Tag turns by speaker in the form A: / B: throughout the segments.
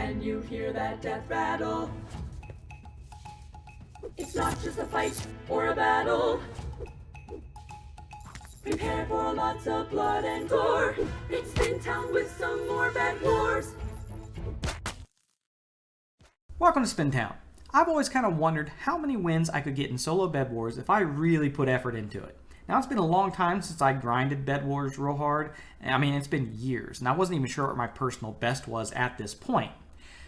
A: Can you hear that death rattle? It's not just a fight or a battle. Prepare for lots of blood and gore. It's Spintown with some more bad wars.
B: Welcome to Spintown. I've always kind of wondered how many wins I could get in solo bed wars if I really put effort into it. Now, it's been a long time since I grinded bed wars real hard. I mean, it's been years, and I wasn't even sure what my personal best was at this point.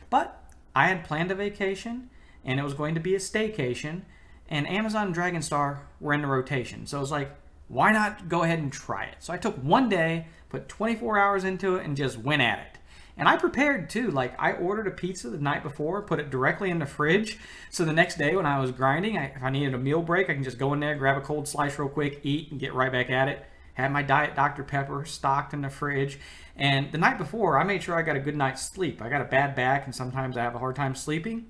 B: But I had planned a vacation, and it was going to be a staycation, and Amazon and Dragonstar were in the rotation. So I was like, why not go ahead and try it? So I took one day, put 24 hours into it, and just went at it. And I prepared too. Like, I ordered a pizza the night before, put it directly in the fridge. So the next day when I was grinding, if I needed a meal break, I can just go in there, grab a cold slice real quick, eat, and get right back at it. Had my Diet Dr. Pepper stocked in the fridge. And the night before, I made sure I got a good night's sleep. I got a bad back, and sometimes I have a hard time sleeping.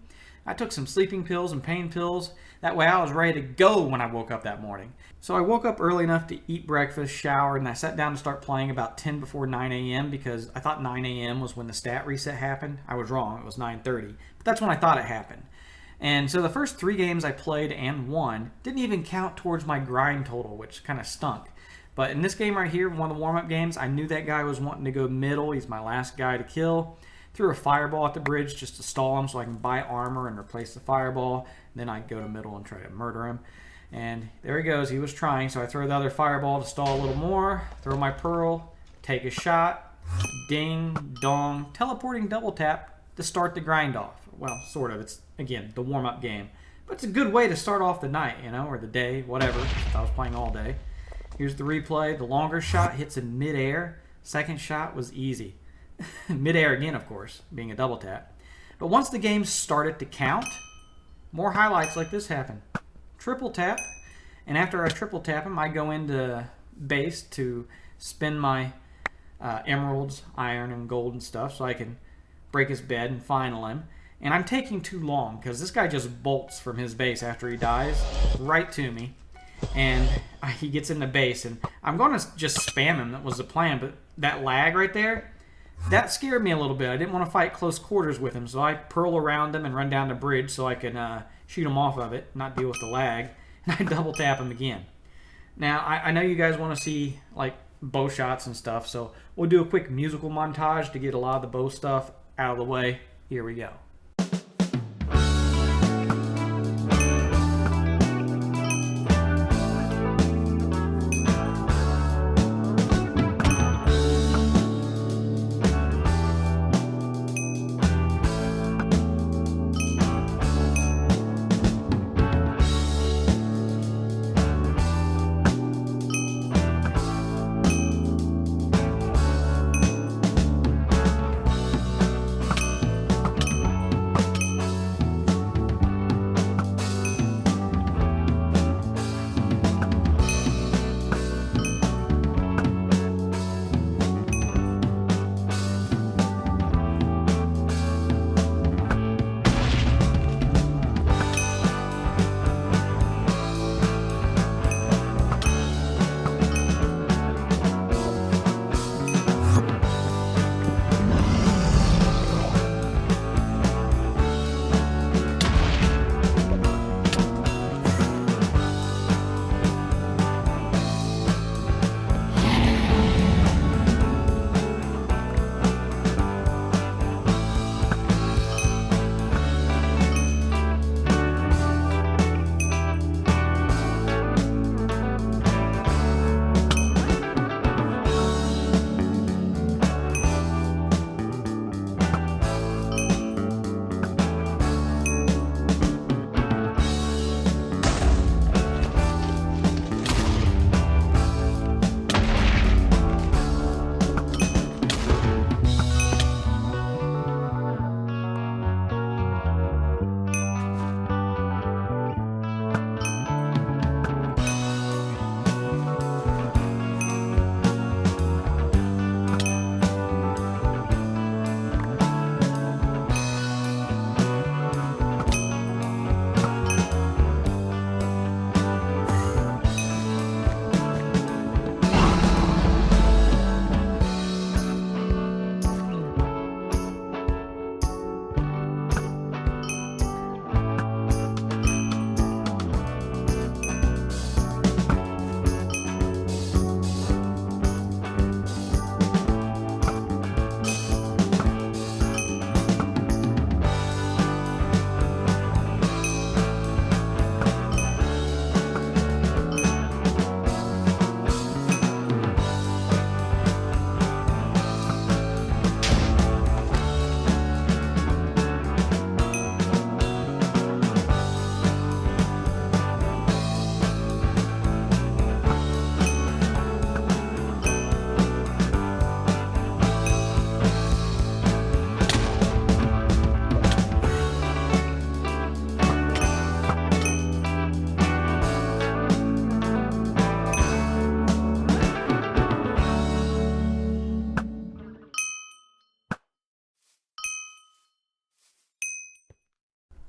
B: I took some sleeping pills and pain pills. That way I was ready to go when I woke up that morning. So I woke up early enough to eat breakfast, shower, and I sat down to start playing about 10 before 9 a.m. because I thought 9 a.m. was when the stat reset happened. I was wrong. It was 9:30. But that's when I thought it happened. And so the first 3 games I played and won didn't even count towards my grind total, which kind of stunk. But in this game right here, one of the warm-up games, I knew that guy was wanting to go middle. He's my last guy to kill. Threw a fireball at the bridge just to stall him so I can buy armor and replace the fireball. Then I go to middle and try to murder him. And there he goes. He was trying. So I throw the other fireball to stall a little more. Throw my pearl. Take a shot. Ding, dong. Teleporting double tap to start the grind off. Well, sort of. It's, again, the warm-up game. But it's a good way to start off the night, you know, or the day, whatever. I was playing all day. Here's the replay. The longer shot hits in midair. Second shot was easy. Midair again, of course, being a double tap. But once the game started to count, more highlights like this happen. Triple tap, and after I triple tap him, I go into base to spin my emeralds, iron, and gold and stuff so I can break his bed and final him. And I'm taking too long because this guy just bolts from his base after he dies right to me. And he gets into base, and I'm going to just spam him. That was the plan, but that lag right there, that scared me a little bit. I didn't want to fight close quarters with him, so I pearl around him and run down the bridge so I can shoot him off of it, not deal with the lag, and I double tap him again. Now, I know you guys want to see like bow shots and stuff, so we'll do a quick musical montage to get a lot of the bow stuff out of the way. Here we go.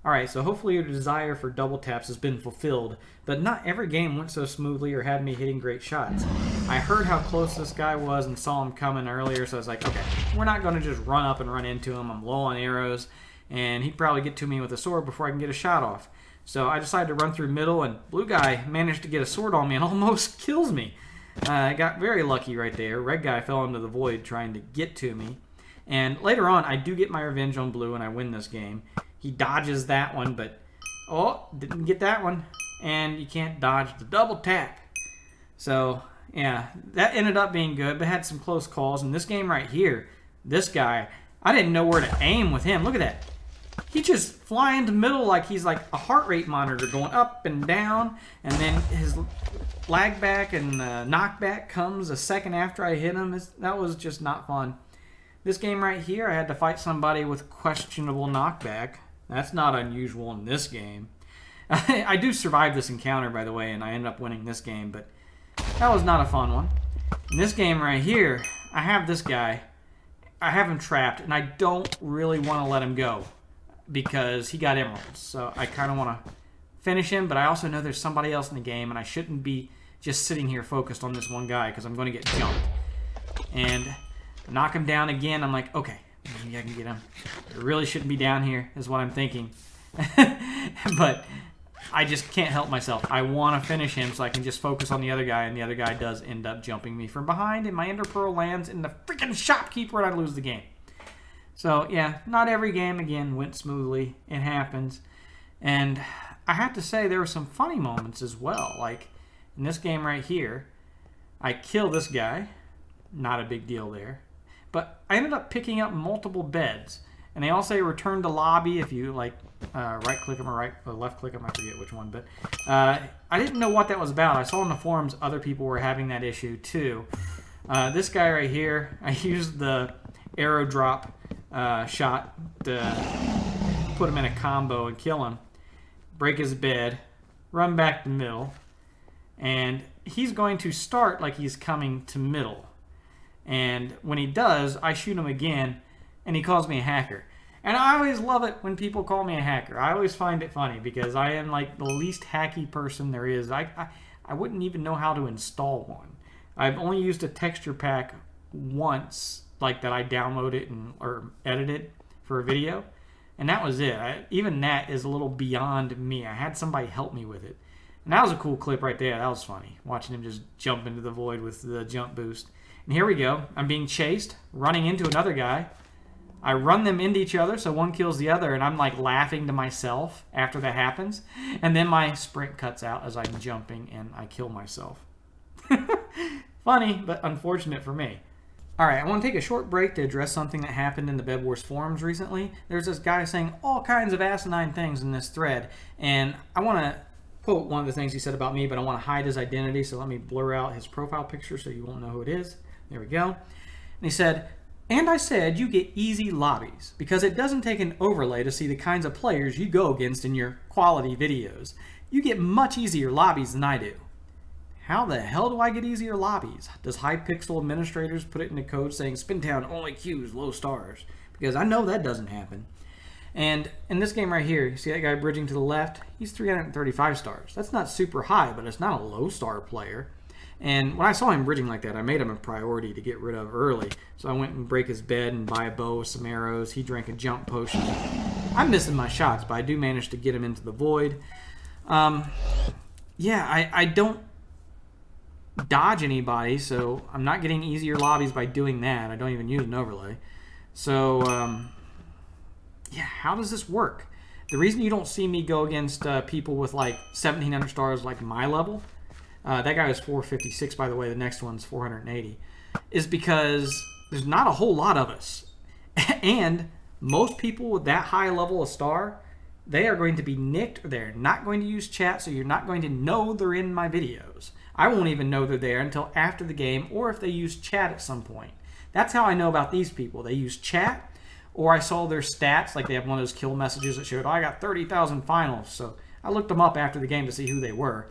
B: Alright, so hopefully your desire for double taps has been fulfilled, but not every game went so smoothly or had me hitting great shots. I heard how close this guy was and saw him coming earlier, so I was like, okay, we're not going to just run up and run into him. I'm low on arrows, and he'd probably get to me with a sword before I can get a shot off. So I decided to run through middle, and blue guy managed to get a sword on me and almost kills me. I got very lucky right there. Red guy fell into the void trying to get to me. And later on, I do get my revenge on blue, and I win this game. He dodges that one, but oh, didn't get that one. And you can't dodge the double tap. So, yeah, that ended up being good, but had some close calls. And this game right here, this guy, I didn't know where to aim with him. Look at that. He just fly into the middle like he's like a heart rate monitor going up and down. And then his lag back and knockback comes a second after I hit him. That was just not fun. This game right here, I had to fight somebody with questionable knockback. That's not unusual in this game. I do survive this encounter, by the way, and I end up winning this game, but that was not a fun one. In this game right here, I have this guy. I have him trapped, and I don't really want to let him go because he got emeralds. So I kind of want to finish him, but I also know there's somebody else in the game, and I shouldn't be just sitting here focused on this one guy because I'm going to get jumped. And knock him down again. I'm like, okay, maybe I can get him. I really shouldn't be down here, is what I'm thinking. But I just can't help myself. I want to finish him so I can just focus on the other guy, and the other guy does end up jumping me from behind, and my Ender Pearl lands in the freaking shopkeeper, and I lose the game. So, yeah, not every game, again, went smoothly. It happens. And I have to say there were some funny moments as well. Like, in this game right here, I kill this guy. Not a big deal there. But I ended up picking up multiple beds. And they all say return to lobby if you, like, right-click them or left-click them. I forget which one. But I didn't know what that was about. I saw in the forums other people were having that issue, too. This guy right here, I used the arrow drop shot to put him in a combo and kill him. Break his bed. Run back to middle. And he's going to start like he's coming to middle. And when he does, I shoot him again, and he calls me a hacker. And I always love it when people call me a hacker. I always find it funny because I am like the least hacky person there is. I wouldn't even know how to install one. I've only used a texture pack once, like that I downloaded or edited for a video, and that was it. Even that is a little beyond me. I had somebody help me with it. And that was a cool clip right there. That was funny, watching him just jump into the void with the jump boost. And here we go. I'm being chased, running into another guy. I run them into each other, so one kills the other, and I'm like laughing to myself after that happens. And then my sprint cuts out as I'm jumping, and I kill myself. Funny, but unfortunate for me. Alright, I want to take a short break to address something that happened in the Bed Wars forums recently. There's this guy saying all kinds of asinine things in this thread, and I want to quote one of the things he said about me, but I want to hide his identity, so let me blur out his profile picture so you won't know who it is. There we go. And he said, and I said you get easy lobbies because it doesn't take an overlay to see the kinds of players you go against in your quality videos. You get much easier lobbies than I do. How the hell do I get easier lobbies? Does Hypixel administrators put it in the code saying Spintown only queues low stars? Because I know that doesn't happen. And in this game right here, you see that guy bridging to the left? He's 335 stars. That's not super high, but it's not a low star player. And when I saw him bridging like that, I made him a priority to get rid of early. So I went and break his bed and buy a bow with some arrows. He drank a jump potion. I'm missing my shots, but I do manage to get him into the void. Yeah, I don't dodge anybody, so I'm not getting easier lobbies by doing that. I don't even use an overlay. So, yeah, how does this work? The reason you don't see me go against people with like 1,700 stars like my level, that guy was 456, by the way, the next one's 480, is because there's not a whole lot of us. And most people with that high level of star, they are going to be nicked, or they're not going to use chat, so you're not going to know they're in my videos. I won't even know they're there until after the game, or if they use chat at some point. That's how I know about these people. They use chat, or I saw their stats, like they have one of those kill messages that showed, oh, I got 30,000 finals. So I looked them up after the game to see who they were.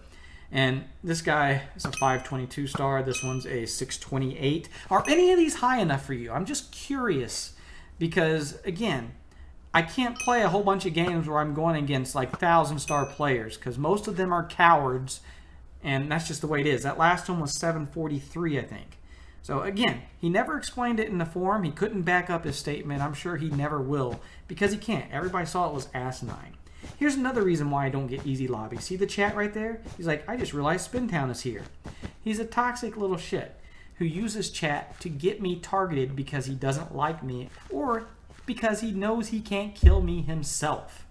B: And this guy is a 522 star. This one's a 628. Are any of these high enough for you? I'm just curious because, again, I can't play a whole bunch of games where I'm going against like 1,000-star players because most of them are cowards, and that's just the way it is. That last one was 743, I think. So again, he never explained it in the forum. He couldn't back up his statement. I'm sure he never will because he can't. Everybody saw it was asinine. Here's another reason why I don't get easy lobbies. See the chat right there? He's like, I just realized Spintown is here. He's a toxic little shit who uses chat to get me targeted because he doesn't like me or because he knows he can't kill me himself.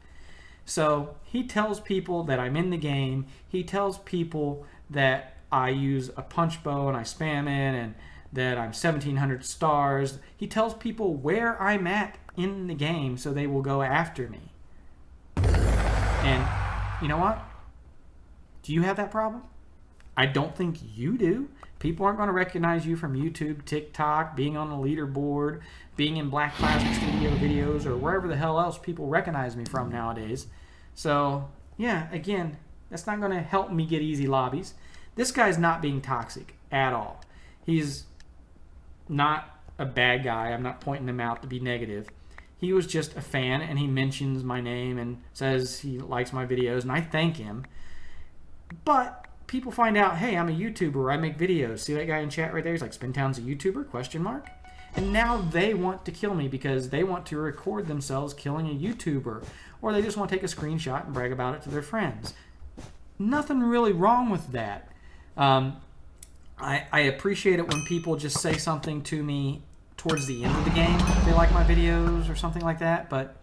B: So he tells people that I'm in the game. He tells people that I use a punch bow and I spam it and that I'm 1,700 stars. He tells people where I'm at in the game so they will go after me. And you know what? Do you have that problem? I don't think you do. People aren't going to recognize you from YouTube, TikTok, being on the leaderboard, being in Black Plastic Studio videos, or wherever the hell else people recognize me from nowadays. So, yeah, again, that's not going to help me get easy lobbies. This guy's not being toxic at all. He's not a bad guy. I'm not pointing him out to be negative. He was just a fan, and he mentions my name and says he likes my videos, and I thank him. But people find out, hey, I'm a YouTuber. I make videos. See that guy in chat right there? He's like, Spintown's a YouTuber? Question mark. And now they want to kill me because they want to record themselves killing a YouTuber, or they just want to take a screenshot and brag about it to their friends. Nothing really wrong with that. I appreciate it when people just say something to me towards the end of the game if they like my videos or something like that, but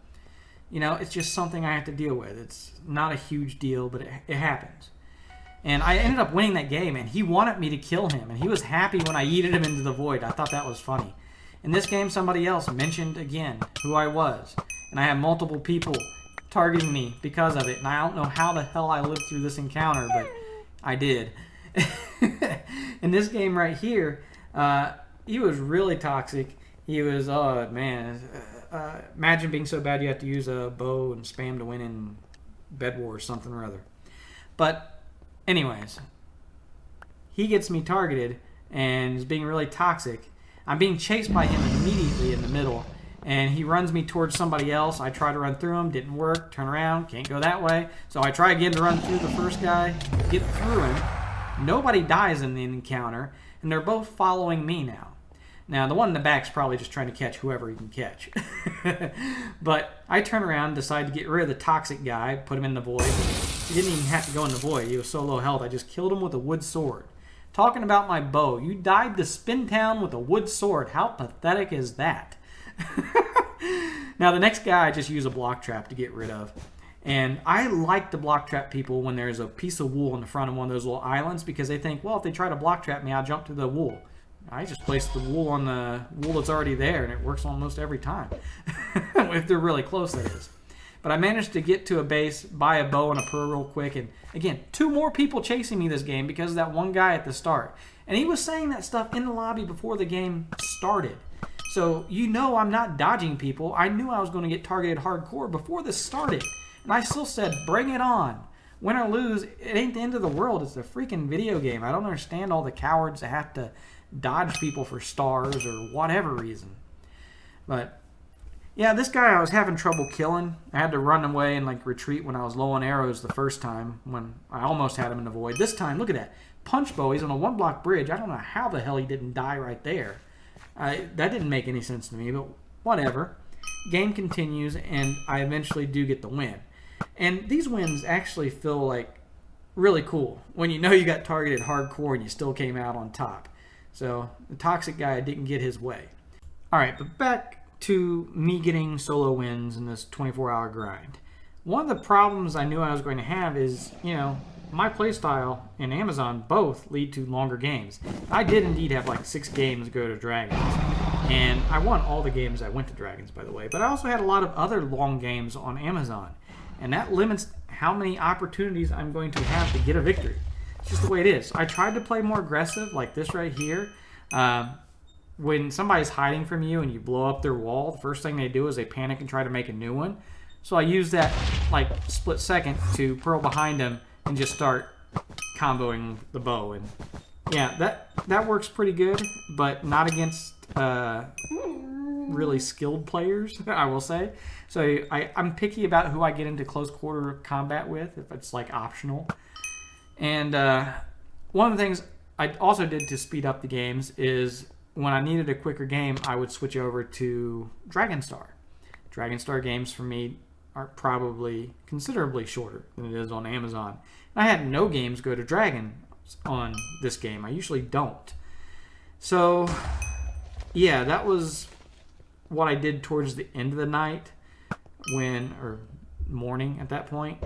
B: you know, it's just something I have to deal with. It's not a huge deal, but it happens. And I ended up winning that game, and he wanted me to kill him, and he was happy when I yeeted him into the void. I thought that was funny. In this game, somebody else mentioned again who I was, and I had multiple people targeting me because of it, and I don't know how the hell I lived through this encounter, but I did. In this game right here, he was really toxic. He was, oh man, imagine being so bad you have to use a bow and spam to win in Bed Wars or something or other. But anyways, he gets me targeted and is being really toxic. I'm being chased by him immediately in the middle, and he runs me towards somebody else. I try to run through him, didn't work, turn around, can't go that way. So I try again to run through the first guy, get through him. Nobody dies in the encounter, and they're both following me now. Now, the one in the back's probably just trying to catch whoever he can catch. But I turn around, decide to get rid of the toxic guy, put him in the void. He didn't even have to go in the void. He was so low health, I just killed him with a wood sword. Talking about my bow. You died to Spintown with a wood sword. How pathetic is that? Now, the next guy I just use a block trap to get rid of. And I like to block trap people when there's a piece of wool in the front of one of those little islands because they think, well, if they try to block trap me, I'll jump to the wool. I just place the wool on the wool that's already there, and it works almost every time. If they're really close, that is. But I managed to get to a base, buy a bow and a pearl real quick, and again, 2 more people chasing me this game because of that one guy at the start. And he was saying that stuff in the lobby before the game started. So you know I'm not dodging people. I knew I was going to get targeted hardcore before this started. And I still said, bring it on. Win or lose, it ain't the end of the world. It's a freaking video game. I don't understand all the cowards that have to dodge people for stars or whatever reason. But yeah, this guy I was having trouble killing. I had to run away and like retreat when I was low on arrows the first time when I almost had him in the void. This time, look at that. Punch bow, he's on a 1-block bridge. I don't know how the hell he didn't die right there. That didn't make any sense to me, but whatever. Game continues, and I eventually do get the win. And these wins actually feel like really cool when you know you got targeted hardcore and you still came out on top. So the toxic guy didn't get his way. Alright, but back to me getting solo wins in this 24-hour grind. One of the problems I knew I was going to have is, you know, my playstyle and Amazon both lead to longer games. I did indeed have like 6 games go to Dragons. And I won all the games I went to Dragons, by the way. But I also had a lot of other long games on Amazon. And that limits how many opportunities I'm going to have to get a victory. It's just the way it is. I tried to play more aggressive, like this right here. When somebody's hiding from you and you blow up their wall, the first thing they do is they panic and try to make a new one. So I use that like split second to pearl behind them and just start comboing the bow. And yeah, that works pretty good, but not against really skilled players, I will say. So I'm picky about who I get into close quarter combat with, if it's like optional. And one of the things I also did to speed up the games is when I needed a quicker game, I would switch over to Dragon Star. Dragon Star games for me are probably considerably shorter than it is on Amazon. And I had no games go to Dragon on this game. I usually don't. So, yeah, that was what I did towards the end of the night or morning at that point,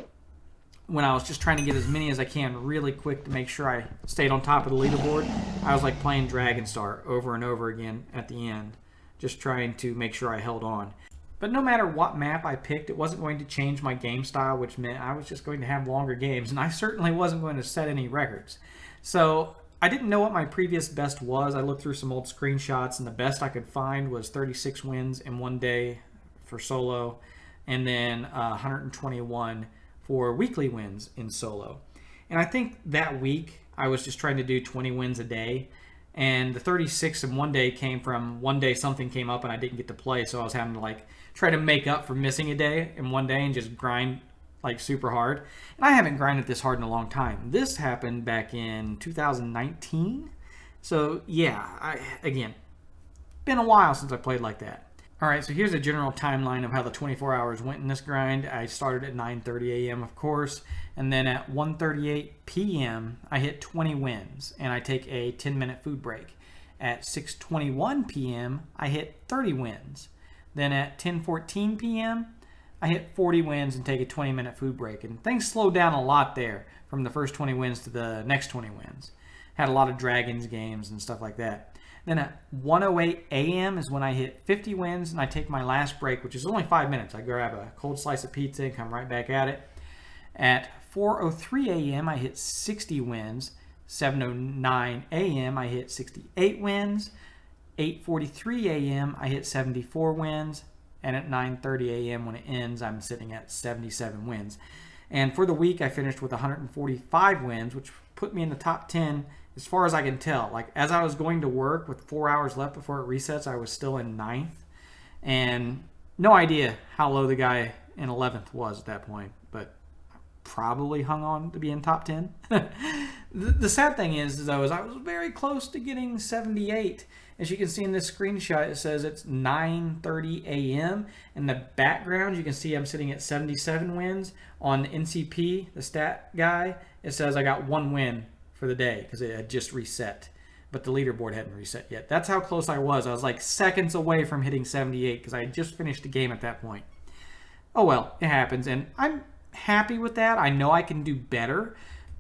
B: when I was just trying to get as many as I can really quick to make sure I stayed on top of the leaderboard. I was like playing Dragon Star over and over again at the end, just trying to make sure I held on. But no matter what map I picked, it wasn't going to change my game style, which meant I was just going to have longer games, and I certainly wasn't going to set any records. So I didn't know what my previous best was. I looked through some old screenshots, and the best I could find was 36 wins in one day for solo, and then 121 for weekly wins in solo. And I think that week I was just trying to do 20 wins a day, and the 36 in one day came from one day something came up and I didn't get to play, so I was having to like try to make up for missing a day in one day and just grind like super hard. And I haven't grinded this hard in a long time. This happened back in 2019. So yeah, again, been a while since I played like that. Alright, so here's a general timeline of how the 24 hours went in this grind. I started at 9:30 a.m. of course, and then at 1:38 p.m. I hit 20 wins, and I take a 10-minute food break. At 6:21 p.m. I hit 30 wins. Then at 10:14 p.m. I hit 40 wins and take a 20-minute food break. And things slowed down a lot there from the first 20 wins to the next 20 wins. Had a lot of Dragons games and stuff like that. Then at 1:08 a.m. is when I hit 50 wins and I take my last break, which is only 5 minutes. I grab a cold slice of pizza and come right back at it. At 4:03 a.m. I hit 60 wins. 7:09 a.m. I hit 68 wins. 8:43 a.m. I hit 74 wins. And at 9:30 a.m. when it ends, I'm sitting at 77 wins. And for the week, I finished with 145 wins, which put me in the top 10 as far as I can tell. Like, as I was going to work with 4 hours left before it resets, I was still in 9th. And no idea how low the guy in 11th was at that point, but probably hung on to be in top 10. The sad thing is though, I was very close to getting 78. As you can see in this screenshot, it says it's 9:30 a.m. In the background, you can see I'm sitting at 77 wins. On NCP, the stat guy, it says I got 1 win for the day because it had just reset, but the leaderboard hadn't reset yet. That's how close I was. I was like seconds away from hitting 78 because I had just finished the game at that point. Oh well, it happens, and I'm happy with that. I know I can do better,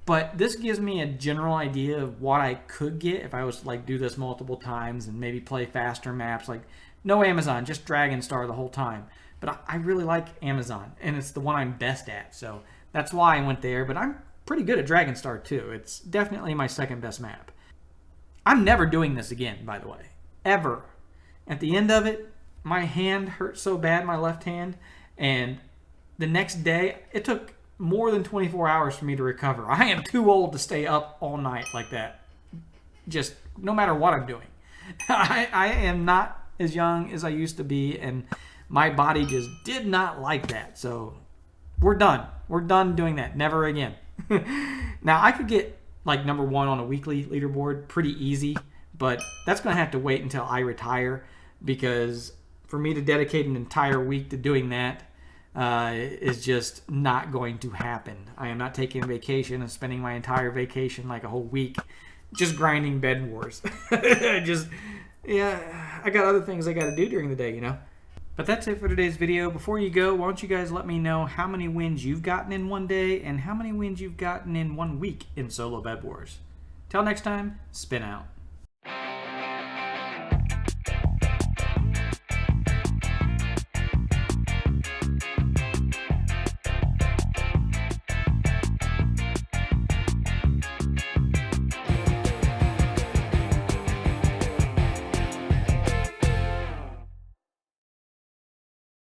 B: but this gives me a general idea of what I could get if I was to like do this multiple times and maybe play faster maps. Like no Amazon, just Dragon Star the whole time. But I really like Amazon, and it's the one I'm best at, so that's why I went there. But I'm pretty good at Dragon Star too. It's definitely my second best map. I'm never doing this again, by the way, ever. At the end of it, my hand hurt so bad, my left hand, and the next day it took more than 24 hours for me to recover. I am too old to stay up all night like that, just no matter what I'm doing. I am not as young as I used to be, and my body just did not like that. So we're done. We're done doing that. Never again. Now, I could get like number 1 on a weekly leaderboard pretty easy, but that's going to have to wait until I retire, because for me to dedicate an entire week to doing that is just not going to happen. I am not taking a vacation and spending my entire vacation, like a whole week, just grinding Bed Wars. I got other things I got to do during the day, you know. But that's it for today's video. Before you go, why don't you guys let me know how many wins you've gotten in one day and how many wins you've gotten in 1 week in solo Bed Wars. Till next time, spin out.